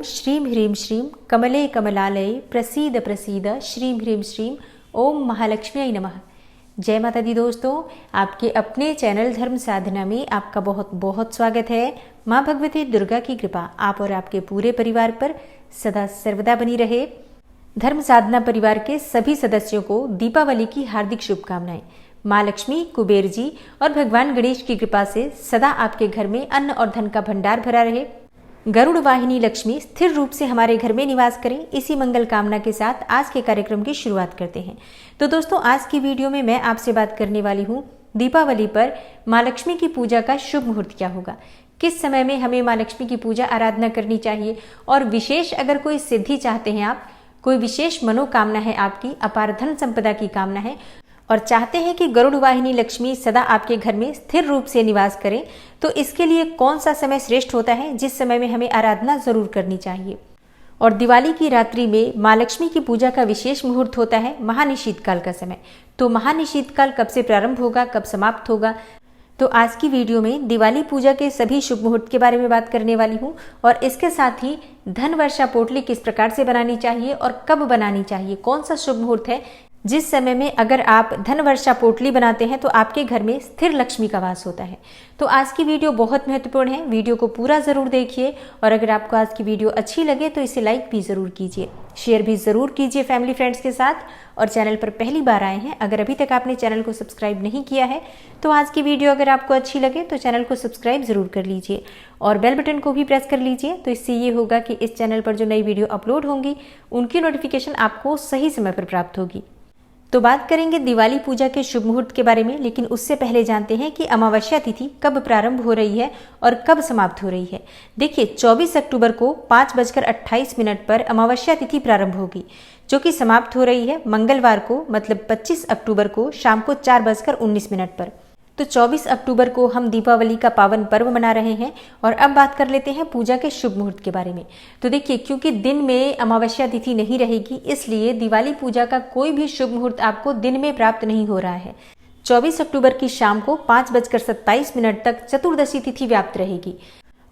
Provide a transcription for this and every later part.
ओम श्रीं ह्रीं श्रीं कमले कमलालये प्रसीद प्रसीद श्रीं ह्रीं श्रीं ओम महालक्ष्मी नमः। जय माता दी दोस्तों, आपके अपने चैनल धर्म साधना में आपका बहुत बहुत स्वागत है। माँ भगवती दुर्गा की कृपा आप और आपके पूरे परिवार पर सदा सर्वदा बनी रहे। धर्म साधना परिवार के सभी सदस्यों को दीपावली की हार्दिक शुभकामनाएं। माँ लक्ष्मी, कुबेर जी और भगवान गणेश की कृपा से सदा आपके घर में अन्न और धन का भंडार भरा रहे। गरुड़ वाहिनी लक्ष्मी स्थिर रूप से हमारे घर में निवास करें, इसी मंगल कामना के साथ आज के कार्यक्रम की शुरुआत करते हैं। तो दोस्तों, आज की वीडियो में मैं आपसे बात करने वाली हूँ दीपावली पर माँ लक्ष्मी की पूजा का शुभ मुहूर्त क्या होगा, किस समय में हमें माँ लक्ष्मी की पूजा आराधना करनी चाहिए, और विशेष अगर कोई सिद्धि चाहते हैं आप, कोई विशेष मनोकामना है आपकी, अपार धन संपदा की कामना है और चाहते हैं कि गरुड़ वाहिनी लक्ष्मी सदा आपके घर में स्थिर रूप से निवास करें, तो इसके लिए कौन सा समय श्रेष्ठ होता है जिस समय में हमें आराधना जरूर करनी चाहिए। और दिवाली की रात्रि में माँ लक्ष्मी की पूजा का विशेष मुहूर्त होता है महानिशीत काल का समय। तो महानिशीत काल कब से प्रारंभ होगा, कब समाप्त होगा, तो आज की वीडियो में दिवाली पूजा के सभी शुभ मुहूर्त के बारे में बात करने वाली हूँ। और इसके साथ ही धन वर्षा पोटली किस प्रकार से बनानी चाहिए और कब बनानी चाहिए, कौन सा शुभ मुहूर्त है जिस समय में अगर आप धन वर्षा पोटली बनाते हैं तो आपके घर में स्थिर लक्ष्मी का वास होता है। तो आज की वीडियो बहुत महत्वपूर्ण है, वीडियो को पूरा जरूर देखिए। और अगर आपको आज की वीडियो अच्छी लगे तो इसे लाइक भी जरूर कीजिए, शेयर भी जरूर कीजिए फैमिली फ्रेंड्स के साथ। और चैनल पर पहली बार आए हैं, अगर अभी तक आपने चैनल को सब्सक्राइब नहीं किया है तो आज की वीडियो अगर आपको अच्छी लगे तो चैनल को सब्सक्राइब जरूर कर लीजिए और बेल बटन को भी प्रेस कर लीजिए। तो इससे ये होगा कि इस चैनल पर जो नई वीडियो अपलोड होंगी उनकी नोटिफिकेशन आपको सही समय पर प्राप्त होगी। तो बात करेंगे दिवाली पूजा के शुभ मुहूर्त के बारे में, लेकिन उससे पहले जानते हैं कि अमावस्या तिथि कब प्रारंभ हो रही है और कब समाप्त हो रही है। देखिए, 24 अक्टूबर को 5:28 पर अमावस्या तिथि प्रारंभ होगी, जो कि समाप्त हो रही है मंगलवार को, मतलब 25 अक्टूबर को शाम को 4:19 पर। तो 24 अक्टूबर को हम दीपावली का पावन पर्व मना रहे हैं। और अब बात कर लेते हैं पूजा के शुभ मुहूर्त के बारे में। तो देखिए, क्योंकि दिन में अमावस्या तिथि नहीं रहेगी, इसलिए दिवाली पूजा का कोई भी शुभ मुहूर्त आपको दिन में प्राप्त नहीं हो रहा है। 24 अक्टूबर की शाम को 5:27 तक चतुर्दशी तिथि व्याप्त रहेगी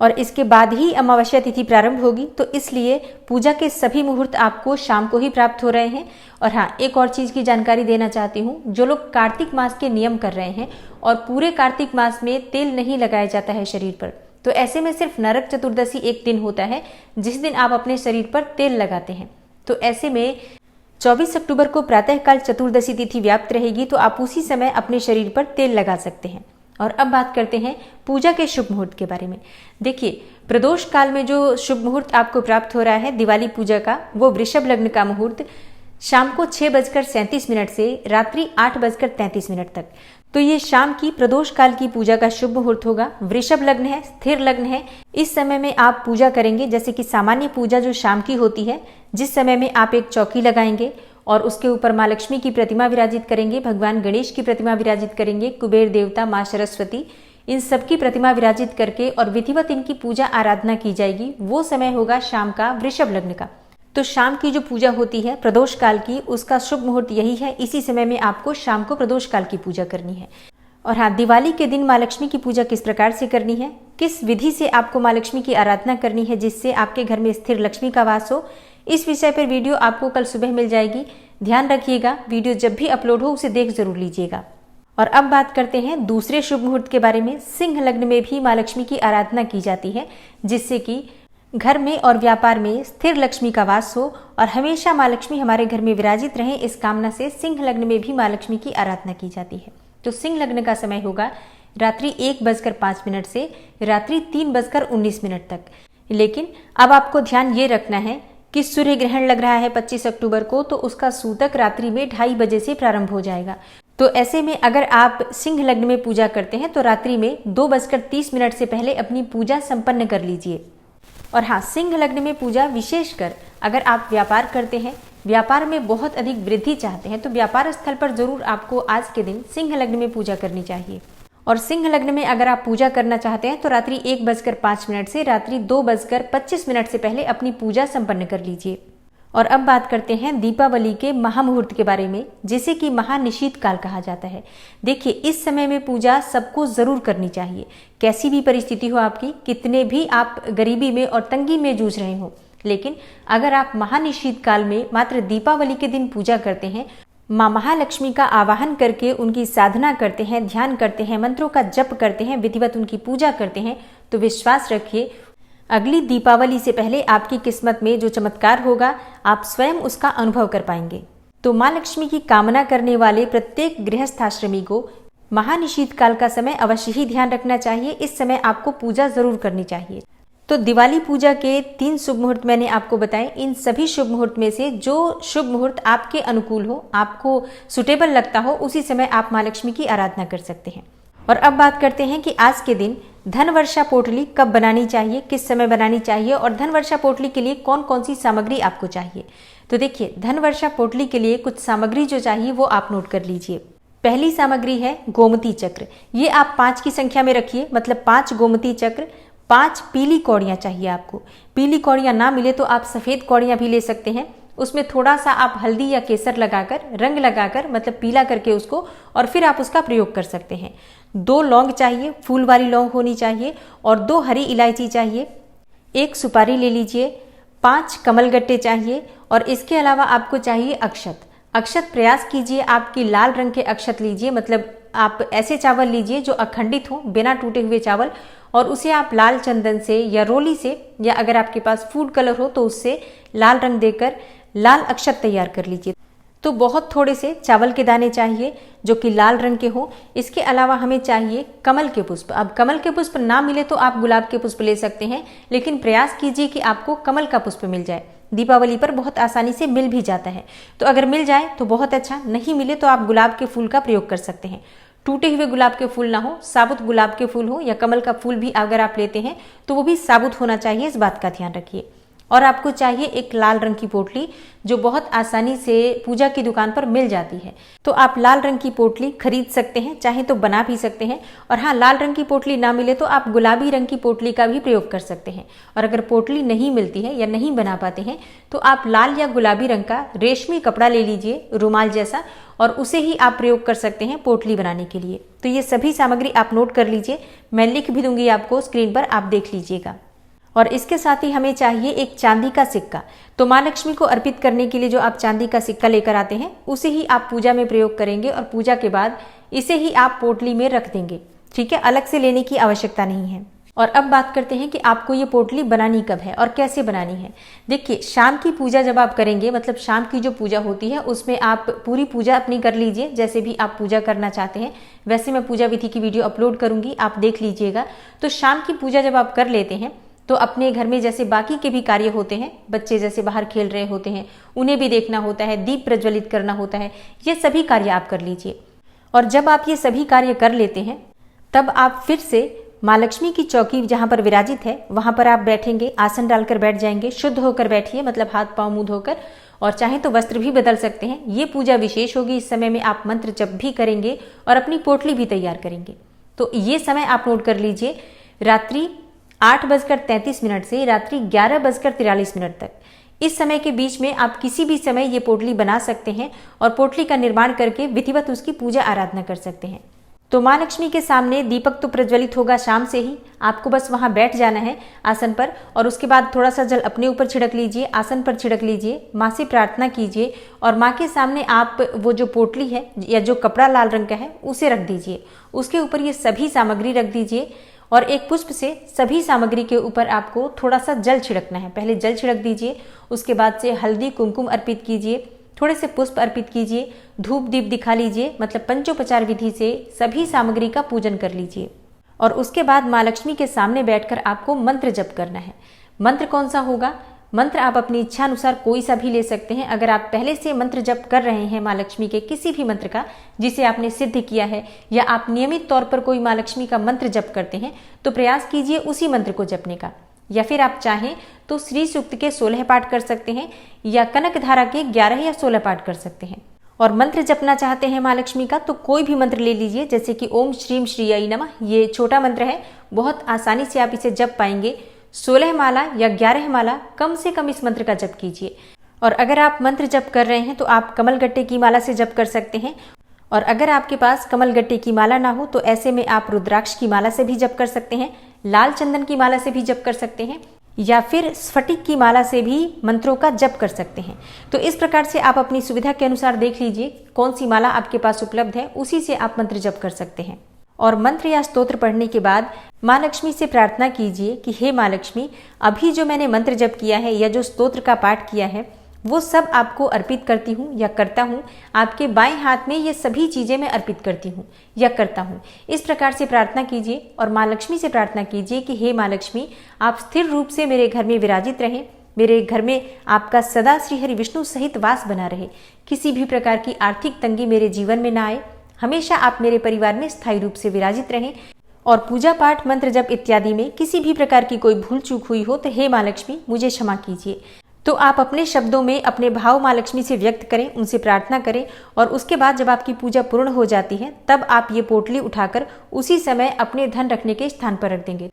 और इसके बाद ही अमावस्या तिथि प्रारंभ होगी। तो इसलिए पूजा के सभी मुहूर्त आपको शाम को ही प्राप्त हो रहे हैं। और हाँ, एक और चीज की जानकारी देना चाहती हूँ, जो लोग कार्तिक मास के नियम कर रहे हैं और पूरे कार्तिक मास में तेल नहीं लगाया जाता है शरीर पर, तो ऐसे में सिर्फ नरक चतुर्दशी एक दिन होता है जिस दिन आप अपने शरीर पर तेल लगाते हैं। तो ऐसे में 24 अक्टूबर को प्रातःकाल चतुर्दशी तिथि व्याप्त रहेगी, तो आप उसी समय अपने शरीर पर तेल लगा सकते हैं। और अब बात करते हैं पूजा के शुभ मुहूर्त के बारे में। देखिए, प्रदोष काल में जो शुभ मुहूर्त आपको प्राप्त हो रहा है दिवाली पूजा का, वो वृषभ लग्न का मुहूर्त शाम को 6:37 से रात्रि 8:33 तक। तो ये शाम की प्रदोष काल की पूजा का शुभ मुहूर्त होगा। वृषभ लग्न है, स्थिर लग्न है। इस समय में आप पूजा करेंगे, जैसे कि सामान्य पूजा जो शाम की होती है, जिस समय में आप एक चौकी लगाएंगे और उसके ऊपर माँ लक्ष्मी की प्रतिमा विराजित करेंगे, भगवान गणेश की प्रतिमा विराजित करेंगे, कुबेर देवता, माँ सरस्वती, इन सबकी प्रतिमा विराजित करके और विधिवत इनकी पूजा आराधना की जाएगी। वो समय होगा शाम का वृषभ लग्न का। तो शाम की जो पूजा होती है प्रदोष काल की, उसका शुभ मुहूर्त यही है। इसी समय में आपको शाम को प्रदोष काल की पूजा करनी है। और हाँ, दिवाली के दिन माँ लक्ष्मी की पूजा किस प्रकार से करनी है, किस विधि से आपको माँ लक्ष्मी की आराधना करनी है जिससे आपके घर में स्थिर लक्ष्मी का वास हो, इस विषय पर वीडियो आपको कल सुबह मिल जाएगी। ध्यान रखिएगा, वीडियो जब भी अपलोड हो उसे देख जरूर लीजिएगा। और अब बात करते हैं दूसरे शुभ मुहूर्त के बारे में। सिंह लग्न में भी माँ लक्ष्मी की आराधना की जाती है, जिससे कि घर में और व्यापार में स्थिर लक्ष्मी का वास हो और हमेशा माँ लक्ष्मी हमारे घर में विराजित रहे, इस कामना से सिंह लग्न में भी माँ लक्ष्मी की आराधना की जाती है। तो सिंह लग्न का समय होगा रात्रि 1:05 से रात्रि 3:19 तक। लेकिन अब आपको ध्यान ये रखना है कि सूर्य ग्रहण लग रहा है 25 अक्टूबर को, तो उसका सूतक रात्रि में 2:30 बजे से प्रारंभ हो जाएगा। तो ऐसे में अगर आप सिंह लग्न में पूजा करते हैं तो रात्रि में 2:30 से पहले अपनी पूजा संपन्न कर लीजिए। और हाँ, सिंह लग्न में पूजा विशेषकर अगर आप व्यापार करते हैं, व्यापार में बहुत अधिक वृद्धि चाहते हैं, तो व्यापार स्थल पर जरूर आपको आज के दिन सिंह लग्न में पूजा करनी चाहिए। और सिंह लग्न में अगर आप पूजा करना चाहते हैं तो रात्रि 1:05 से रात्रि 2:25 से पहले अपनी पूजा संपन्न कर लीजिए। और अब बात करते हैं दीपावली के महामुहूर्त के बारे में, जिसे कि महानिशीत काल कहा जाता है। देखिए, इस समय में पूजा सबको जरूर करनी चाहिए, कैसी भी परिस्थिति हो आपकी, कितने भी आप गरीबी में और तंगी में जूझ रहे हो, लेकिन अगर आप महानिशीत काल में मात्र दीपावली के दिन पूजा करते हैं, माँ महालक्ष्मी का आवाहन करके उनकी साधना करते हैं, ध्यान करते हैं, मंत्रों का जप करते हैं, विधिवत उनकी पूजा करते हैं, तो विश्वास रखिए अगली दीपावली से पहले आपकी किस्मत में जो चमत्कार होगा आप स्वयं उसका अनुभव कर पाएंगे। तो माँ लक्ष्मी की कामना करने वाले प्रत्येक गृहस्थाश्रमी को महानिशीत काल का समय अवश्य ही ध्यान रखना चाहिए। इस समय आपको पूजा जरूर करनी चाहिए। तो दिवाली पूजा के 3 शुभ मुहूर्त मैंने आपको बताए। इन सभी शुभ मुहूर्त में से जो शुभ मुहूर्त आपके अनुकूल हो, आपको सुटेबल लगता हो, उसी समय आप माँ लक्ष्मी की आराधना कर सकते हैं। और अब बात करते हैं कि आज के दिन धन वर्षा पोटली कब बनानी चाहिए, किस समय बनानी चाहिए और धन वर्षा पोटली के लिए कौन कौन सी सामग्री आपको चाहिए। तो देखिए, धन वर्षा पोटली के लिए कुछ सामग्री जो चाहिए वो आप नोट कर लीजिए। पहली सामग्री है गोमती चक्र। ये आप 5 की संख्या में रखिए, मतलब 5 गोमती चक्र। 5 पीली कौड़ियाँ चाहिए आपको। पीली कौड़ियाँ ना मिले तो आप सफ़ेद कौड़ियाँ भी ले सकते हैं। उसमें थोड़ा सा आप हल्दी या केसर लगाकर, रंग लगाकर, मतलब पीला करके उसको, और फिर आप उसका प्रयोग कर सकते हैं। 2 लौंग चाहिए, फूल वाली लौंग होनी चाहिए, और 2 हरी इलायची चाहिए। 1 सुपारी ले लीजिए। 5 कमलगट्टे चाहिए, और इसके अलावा आपको चाहिए अक्षत। अक्षत प्रयास कीजिए आपकी लाल रंग के अक्षत लीजिए, मतलब आप ऐसे चावल लीजिए जो अखंडित हो, बिना टूटे हुए चावल, और उसे आप लाल चंदन से या रोली से, या अगर आपके पास फूड कलर हो तो उससे लाल रंग देकर लाल अक्षत तैयार कर लीजिए। तो बहुत थोड़े से चावल के दाने चाहिए जो कि लाल रंग के हो। इसके अलावा हमें चाहिए कमल के पुष्प। अब कमल के पुष्प ना मिले तो आप गुलाब के पुष्प ले सकते हैं, लेकिन प्रयास कीजिए कि आपको कमल का पुष्प मिल जाए। दीपावली पर बहुत आसानी से मिल भी जाता है, तो अगर मिल जाए तो बहुत अच्छा, नहीं मिले तो आप गुलाब के फूल का प्रयोग कर सकते हैं। टूटे हुए गुलाब के फूल ना हो, साबुत गुलाब के फूल हो, या कमल का फूल भी अगर आप लेते हैं तो वो भी साबुत होना चाहिए, इस बात का ध्यान रखिए। और आपको चाहिए एक लाल रंग की पोटली जो बहुत आसानी से पूजा की दुकान पर मिल जाती है। तो आप लाल रंग की पोटली खरीद सकते हैं, चाहे तो बना भी सकते हैं। और हाँ, लाल रंग की पोटली ना मिले तो आप गुलाबी रंग की पोटली का भी प्रयोग कर सकते हैं। और अगर पोटली नहीं मिलती है या नहीं बना पाते हैं तो आप लाल या गुलाबी रंग का रेशमी कपड़ा ले लीजिए, रुमाल जैसा, और उसे ही आप प्रयोग कर सकते हैं पोटली बनाने के लिए। तो ये सभी सामग्री आप नोट कर लीजिए, मैं लिख भी दूंगी आपको स्क्रीन पर, आप देख लीजिएगा। और इसके साथ ही हमें चाहिए एक चांदी का सिक्का। तो माँ लक्ष्मी को अर्पित करने के लिए जो आप चांदी का सिक्का लेकर आते हैं उसे ही आप पूजा में प्रयोग करेंगे, और पूजा के बाद इसे ही आप पोटली में रख देंगे। ठीक है, अलग से लेने की आवश्यकता नहीं है। और अब बात करते हैं कि आपको ये पोटली बनानी कब है और कैसे बनानी है। देखिए, शाम की पूजा जब आप करेंगे, मतलब शाम की जो पूजा होती है उसमें आप पूरी पूजा अपनी कर लीजिए, जैसे भी आप पूजा करना चाहते हैं वैसे मैं पूजा विधि की वीडियो अपलोड करूंगी, आप देख लीजिएगा। तो शाम की पूजा जब आप कर लेते हैं तो अपने घर में जैसे बाकी के भी कार्य होते हैं, बच्चे जैसे बाहर खेल रहे होते हैं उन्हें भी देखना होता है, दीप प्रज्वलित करना होता है, ये सभी कार्य आप कर लीजिए। और जब आप ये सभी कार्य कर लेते हैं तब आप फिर से माँ लक्ष्मी की चौकी जहाँ पर विराजित है वहाँ पर आप बैठेंगे, आसन डालकर बैठ जाएंगे। शुद्ध होकर बैठिए, मतलब हाथ पाँव मुँह धोकर, और चाहे तो वस्त्र भी बदल सकते हैं। ये पूजा विशेष होगी, इस समय में आप मंत्र जप भी करेंगे और अपनी पोटली भी तैयार करेंगे। तो ये समय आप नोट कर लीजिए, रात्रि 8:33 से रात्रि 11:43 तक। इस समय के बीच में आप किसी भी समय ये पोटली बना सकते हैं और पोटली का निर्माण करके विधिवत उसकी पूजा आराधना कर सकते हैं। तो माँ लक्ष्मी के सामने दीपक तो प्रज्वलित होगा शाम से ही, आपको बस वहाँ बैठ जाना है आसन पर, और उसके बाद थोड़ा सा जल अपने ऊपर छिड़क लीजिए, आसन पर छिड़क लीजिए, माँ से प्रार्थना कीजिए, और माँ के सामने आप वो जो पोटली है या जो कपड़ा लाल रंग का है उसे रख दीजिए। उसके ऊपर ये सभी सामग्री रख दीजिए, और एक पुष्प से सभी सामग्री के ऊपर आपको थोड़ा सा जल छिड़कना है। पहले जल छिड़क दीजिए, उसके बाद से हल्दी कुमकुम अर्पित कीजिए, थोड़े से पुष्प अर्पित कीजिए, धूप दीप दिखा लीजिए, मतलब पंचोपचार विधि से सभी सामग्री का पूजन कर लीजिए। और उसके बाद माँ लक्ष्मी के सामने बैठकर आपको मंत्र जप करना है। मंत्र कौन सा होगा? मंत्र आप अपनी इच्छा अनुसार कोई सा भी ले सकते हैं। अगर आप पहले से मंत्र जप कर रहे हैं माँ लक्ष्मी के किसी भी मंत्र का जिसे आपने सिद्ध किया है, या आप नियमित तौर पर कोई माँ लक्ष्मी का मंत्र जप करते हैं, तो प्रयास कीजिए उसी मंत्र को जपने का। या फिर आप चाहें तो श्री सूक्त के 16 पाठ कर सकते हैं, या कनक धारा के 11 या 16 पाठ कर सकते हैं। और मंत्र जपना चाहते हैं माँ लक्ष्मी का तो कोई भी मंत्र ले लीजिए, जैसे कि ओम श्रीम श्रीयै नमः। ये छोटा मंत्र है, बहुत आसानी से आप इसे जप पाएंगे। 16 माला या 11 माला कम से कम इस मंत्र का जप कीजिए। और अगर आप मंत्र जप कर रहे हैं तो आप कमलगट्टे की माला से जप कर सकते हैं, और अगर आपके पास कमलगट्टे की माला ना हो तो ऐसे में आप रुद्राक्ष की माला से भी जप कर सकते हैं, लाल चंदन की माला से भी जप कर सकते हैं, या फिर स्फटिक की माला से भी मंत्रों का जप कर सकते हैं। तो इस प्रकार से आप अपनी सुविधा के अनुसार देख लीजिए कौन सी माला आपके पास उपलब्ध है, उसी से आप मंत्र जप कर सकते हैं। और मंत्र या स्तोत्र पढ़ने के बाद माँ लक्ष्मी से प्रार्थना कीजिए कि हे माँ लक्ष्मी, अभी जो मैंने मंत्र जप किया है या जो स्तोत्र का पाठ किया है वो सब आपको अर्पित करती हूँ या करता हूँ। आपके बाएं हाथ में ये सभी चीज़ें मैं अर्पित करती हूँ या करता हूँ। इस प्रकार से प्रार्थना कीजिए और माँ लक्ष्मी से प्रार्थना कीजिए कि हे माँ लक्ष्मी, आप स्थिर रूप से मेरे घर में विराजित रहें, मेरे घर में आपका सदा श्री हरि विष्णु सहित वास बना रहे, किसी भी प्रकार की आर्थिक तंगी मेरे जीवन में ना आए, हमेशा आप मेरे परिवार में स्थायी रूप से विराजित रहें। और पूजा पाठ मंत्र जप इत्यादि में किसी भी प्रकार की कोई भूल चूक हुई हो तो हे माँ लक्ष्मी मुझे क्षमा कीजिए। तो आप अपने शब्दों में अपने भाव माँ लक्ष्मी से व्यक्त करें, उनसे प्रार्थना करें और उसके बाद जब आपकी पूजा पूर्ण हो जाती है तब आप ये पोटली उठाकर उसी समय अपने धन रखने के स्थान पर रख देंगे।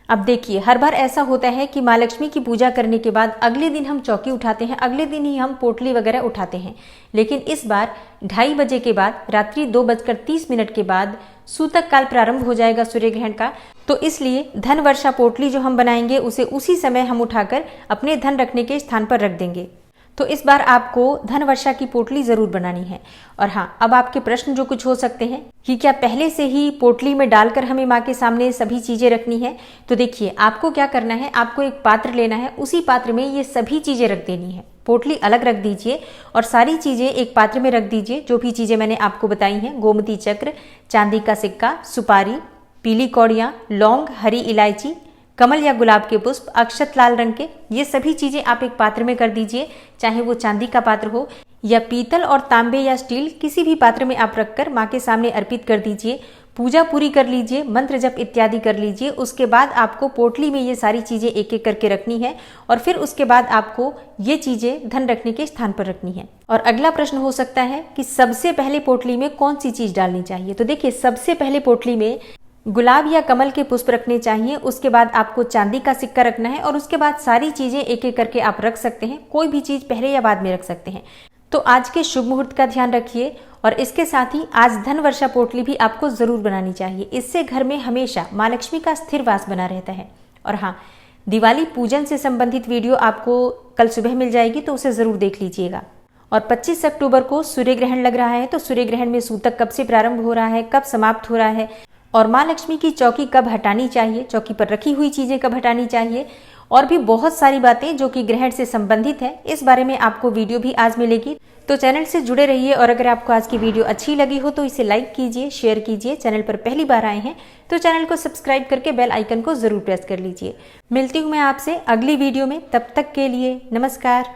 अब देखिए, हर बार ऐसा होता है कि माँ लक्ष्मी की पूजा करने के बाद अगले दिन हम चौकी उठाते हैं, अगले दिन ही हम पोटली वगैरह उठाते हैं, लेकिन इस बार 2:30 बजे के बाद रात्रि 2:30 के बाद सूतक काल प्रारंभ हो जाएगा सूर्य ग्रहण का। तो इसलिए धन वर्षा पोटली जो हम बनाएंगे उसे उसी समय हम उठाकर अपने धन रखने के स्थान पर रख देंगे। तो इस बार आपको धन वर्षा की पोटली जरूर बनानी है। और हाँ, अब आपके प्रश्न जो कुछ हो सकते हैं कि क्या पहले से ही पोटली में डालकर हमें माँ के सामने सभी चीजें रखनी है? तो देखिए, आपको क्या करना है, आपको एक पात्र लेना है, उसी पात्र में ये सभी चीजें रख देनी है। पोटली अलग रख दीजिए और सारी चीजें एक पात्र में रख दीजिए। जो भी चीजें मैंने आपको बताई हैं, गोमती चक्र, चांदी का सिक्का, सुपारी, पीली कौड़ियाँ, लौंग, हरी इलायची, कमल या गुलाब के पुष्प, अक्षत लाल रंग के, ये सभी चीजें आप एक पात्र में कर दीजिए। चाहे वो चांदी का पात्र हो या पीतल और तांबे या स्टील, किसी भी पात्र में आप रखकर माँ के सामने अर्पित कर दीजिए। पूजा पूरी कर लीजिए, मंत्र जप इत्यादि कर लीजिए। उसके बाद आपको पोटली में ये सारी चीजें एक एक करके रखनी है और फिर उसके बाद आपको ये चीजें धन रखने के स्थान पर रखनी है। और अगला प्रश्न हो सकता है कि सबसे पहले पोटली में कौन सी चीज डालनी चाहिए? तो देखिए, सबसे पहले पोटली में गुलाब या कमल के पुष्प रखने चाहिए, उसके बाद आपको चांदी का सिक्का रखना है और उसके बाद सारी चीजें एक एक करके आप रख सकते हैं। कोई भी चीज पहले या बाद में रख सकते हैं। तो आज के शुभ मुहूर्त का ध्यान रखिए और इसके साथ ही आज धन वर्षा पोटली भी आपको जरूर बनानी चाहिए। इससे घर में हमेशा माँ लक्ष्मी का स्थिर वास बना रहता है। और हाँ, दिवाली पूजन से संबंधित वीडियो आपको कल सुबह मिल जाएगी, तो उसे जरूर देख लीजिएगा। और 25 अक्टूबर को सूर्य ग्रहण लग रहा है, तो सूर्य ग्रहण में सूतक कब से प्रारंभ हो रहा है, कब समाप्त हो रहा है और माँ लक्ष्मी की चौकी कब हटानी चाहिए, चौकी पर रखी हुई चीजें कब हटानी चाहिए, और भी बहुत सारी बातें जो कि ग्रहण से संबंधित है, इस बारे में आपको वीडियो भी आज मिलेगी। तो चैनल से जुड़े रहिए और अगर आपको आज की वीडियो अच्छी लगी हो तो इसे लाइक कीजिए, शेयर कीजिए। चैनल पर पहली बार आए हैं तो चैनल को सब्सक्राइब करके बेल आइकन को जरूर प्रेस कर लीजिए। मिलती हूँ मैं आपसे अगली वीडियो में, तब तक के लिए नमस्कार।